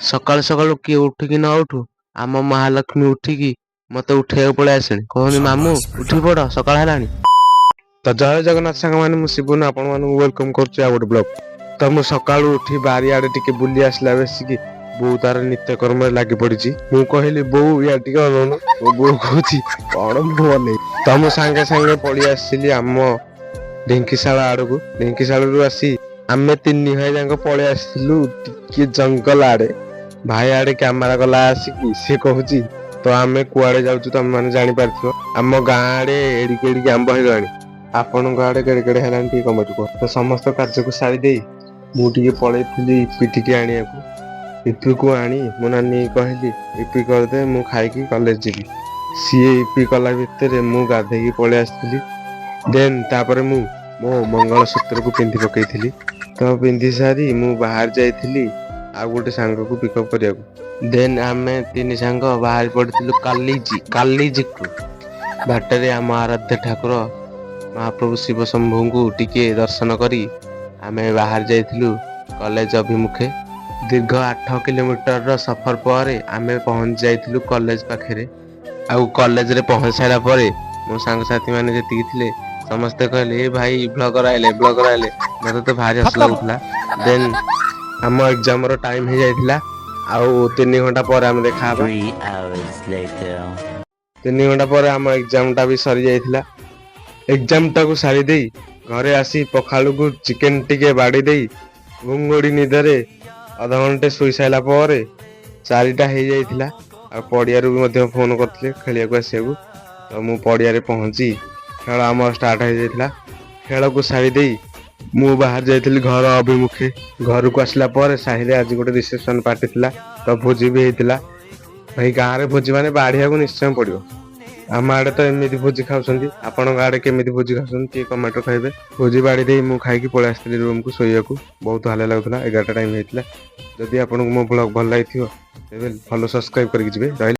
ସକାଳୁ ସକାଳୁ କିଏ ଉଠିକି ନ ଉଠୁ ଆମ ମହାଲକ୍ଷ୍ମୀ ଉଠିକି ମତେ ଉଠେଇବାକୁ ପଳେଇ ଆସିଲେଣି। କହନ୍ତି ମାମୁଁ ଉଠି ପଡ ସକାଳ ହେଲାଣି। ତ ଜୟ ଜଗନ୍ନାଥ ସାଙ୍ଗମାନେ, ମୁଁ ଶିବୁନ ଆପଣମାନଙ୍କୁ ୱେଲକମ୍ କରୁଛି ଆଉ ଗୋଟେ ବ୍ଲଗ। ତ ମୁଁ ସକାଳୁ ଉଠି ବାରିଆଡେ ଟିକେ ବୁଲି ଆସିଲା ବେସିକି ବୋଉ ତାର ନିତ୍ୟକର୍ମରେ ଲାଗି ପଡିଛି। ମୁଁ କହିଲି ବୋଉ ଇଆଡେ ଟିକେ ଅନଉନୁ। ମୋ ବୋଉ କହୁଛି କଣ ମୁଁ ଅନେଇବି। ତ ମୁଁ ସାଙ୍ଗେ ସାଙ୍ଗେ ପଳେଇ ଆସିଲି ଆମ ଢିଙ୍କିଶାଳ ଆଡକୁ। ଢିଙ୍କିଶାଳରୁ ଆସି ଆମେ ତିନି ଭାଇ ଯାକ ପଳେଇ ଆସିଥିଲୁ ଟିକେ ଜଙ୍ଗଲ ଆଡେ। ଭାଇ ଆଡେ କ୍ୟାମେରା କଲା ଆସିକି ସିଏ କହୁଛି ତ ଆମେ କୁଆଡେ ଯାଉଛୁ ତମେ ମାନେ ଜାଣିପାରିଥିବ। ଆମ ଗାଁ ଆଡେ ଏଡିକି ଏଡିକି ଆମ୍ବ ହେଇଗଲାଣି। ଆପଣଙ୍କ ଆଡେ କେଡେ କେଡେ ହେଲାଣି ଟିକେ କମେଣ୍ଟ କୁହ। ତ ସମସ୍ତ କାର୍ଯ୍ୟକୁ ସାରି ଦେଇ ମୁଁ ଟିକେ ପଳେଇଥିଲି ଇପି ଟିକେ ଆଣିବାକୁ। ଇପିକୁ ଆଣି ମୋ ନାନୀ କହିଲି ଇପି କରିଦେ ମୁଁ ଖାଇକି କଲେଜ ଯିବି। ସିଏ ଇପି କଲା ଭିତରେ ମୁଁ ଗାଧେଇକି ପଳେଇ ଆସିଥିଲି। ଦେନ୍ ତାପରେ ମୁଁ ମୋ ମଙ୍ଗଳସୂତ୍ରକୁ ପିନ୍ଧି ପକେଇଥିଲି। ତ ପିନ୍ଧି ସାରି ମୁଁ ବାହାରି ଯାଇଥିଲି ଆଉ ଗୋଟେ ସାଙ୍ଗକୁ ପିକଅପ୍ କରିବାକୁ। ଦେନ୍ ଆମେ ତିନି ସାଙ୍ଗ ବାହାରି ପଡିଥିଲୁ କାଲିଜିକୁ। ବାଟରେ ଆମ ଆରାଧ୍ୟ ଠାକୁର ମହାପ୍ରଭୁ ଶିବ ଶମ୍ଭୁଙ୍କୁ ଟିକେ ଦର୍ଶନ କରି ଆମେ ବାହାରି ଯାଇଥିଲୁ କଲେଜ ଅଭିମୁଖେ। ଦୀର୍ଘ 8 କିଲୋମିଟରର ସଫର ପରେ ଆମେ ପହଞ୍ଚି ଯାଇଥିଲୁ କଲେଜ ପାଖରେ। ଆଉ କଲେଜରେ ପହଞ୍ଚି ସାରିଲା ପରେ ମୋ ସାଙ୍ଗସାଥି ମାନେ ଯେତିକି ଥିଲେ ସମସ୍ତେ କହିଲେ ଏ ଭାଇ ବ୍ଲଗର ଆଇଲେ। ମତେ ତ ଭାରି ହସ ଲାଗୁଥିଲା। ଦେନ୍ ଆମ ଏକ୍ଜାମ ର ଟାଇମ ହେଇଯାଇଥିଲା। ଆଉ 3 ଘଣ୍ଟା ପରେ ଆମେ ଦେଖାହବା। 3 hours later. 3 ଘଣ୍ଟା ପରେ ଆମ ଏକ୍ଜାମ ଟା ବି ସରି ଯାଇଥିଲା। ଏକ୍ଜାମ ଟାକୁ ସାରି ଦେଇ ଘରେ ଆସି ପଖାଳକୁ ଚିକେନ ଟିକେ ବାଡି ଦେଇ ଘୁଙ୍ଗୁଡି ନିଦରେ ଅଧଘଣ୍ଟେ ଶୋଇ ସାରିଲା ପରେ 4ଟା ହେଇଯାଇଥିଲା। ଆଉ ପଡିଆରୁ ବି ମଧ୍ୟ ଫୋନ କରିଥିଲେ ଖେଳିବାକୁ ଆସିବାକୁ। ତ ମୁଁ ପଡିଆରେ ପହଞ୍ଚି ଖେଳ ଆମର ଷ୍ଟାର୍ଟ ହେଇଯାଇଥିଲା। ଖେଳକୁ ସାରି ଦେଇ ମୁଁ ବାହାରି ଯାଇଥିଲି ଘର ଅଭିମୁଖେ। ଘରକୁ ଆସିଲା ପରେ ସାହିରେ ଆଜି ଗୋଟେ ରିସେପସନ ପାର୍ଟି ଥିଲା। ତ ଭୋଜି ବି ହେଇଥିଲା। ଭାଇ ଗାଁରେ ଭୋଜି ମାନେ ବାଢିବାକୁ ନିଶ୍ଚୟ ପଡିବ। ଆମ ଆଡେ ତ ଏମିତି ଭୋଜି ଖାଉଛନ୍ତି। ଆପଣଙ୍କ ଆଡେ କେମିତି ଭୋଜି ଖାଉଛନ୍ତି ଟିକେ କମେଣ୍ଟରେ କହିବେ। ଭୋଜି ବାଢି ଦେଇ ମୁଁ ଖାଇକି ପଳେଇ ଆସିଥିଲି ରୁମକୁ ଶୋଇବାକୁ। ବହୁତ ହାଲିଆ ଲାଗୁଥିଲା। 11ଟା ଟାଇମ ହେଇଥିଲା। ଯଦି ଆପଣଙ୍କୁ ମୋ ବ୍ଲଗ ଭଲ ଲାଗିଥିବ ତେବେ ଫଲୋ ସବସ୍କ୍ରାଇବ କରିକି ଯିବେ। ରହିଲି।